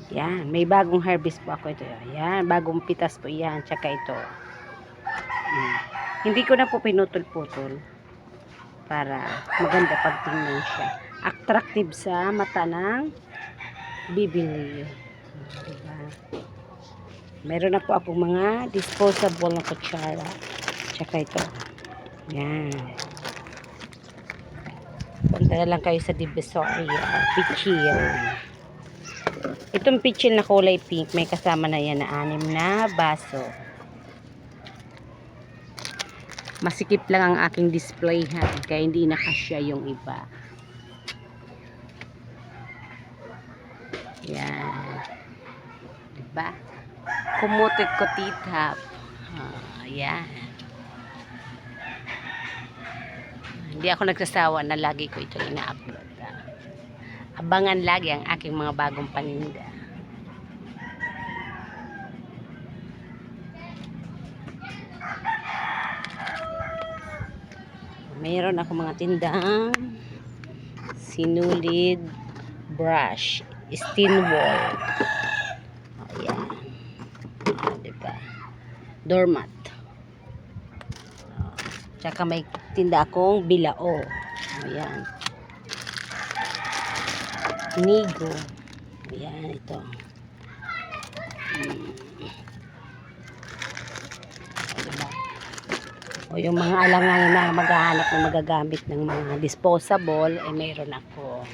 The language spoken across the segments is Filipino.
Yan, may bagong harvest po ako ito. Yan, bagong pitas po yan. Tsaka ito. Hindi ko na po pinutol-putol para maganda pagtingnan siya. Attractive sa mata ng bibili. Diba? Meron na po akong mga disposable na kutsara. Tsaka ito. Yan. Punta na lang kayo sa Divisoria. Pichil. Itong pichil na kulay pink, may kasama na yan na 6 na baso. Masikip lang ang aking display ha, kaya hindi nakasya yung iba. Yan. Diba? Kumutit ko titap. Yan. Hindi ako nagsasawa na lagi ko ito ina-upload. Abangan lagi ang aking mga bagong paninda. Mayroon ako mga tindang sinulid brush, stain wall. Ayan. Diba? Doormat. Tsaka may tinda akong bilao. Ayan. Nigo. Ayan, ito. Diba? O yung mga alangan na maghahanap na magagamit ng mga disposable, eh mayroon ako.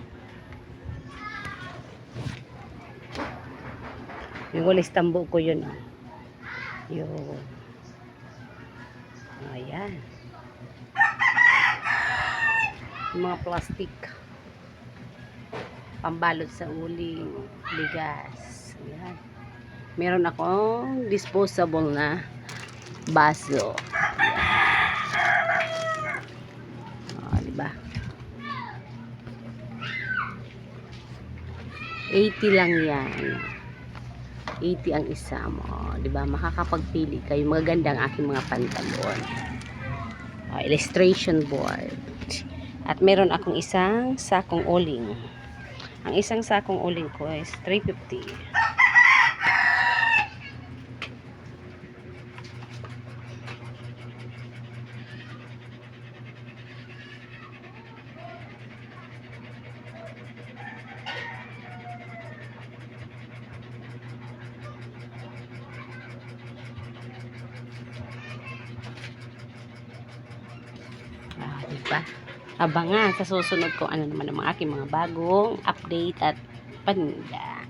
Yung walis tambo ko yun. Yung. Ayan. Yung mga plastic. Pambalot sa uling, bigas. Ayan. Meron akong disposable na baso. Diba? 80 lang yan. 80 ang isa mo. Diba? Makakapagpili kayo. Magaganda ang aking mga pantalon. Illustration board. At meron akong isang sakong uling. Ang isang sakong uling ko is 350. Diba? Abangan sa susunod ko ano naman ang mga aking mga bagong update at paninda.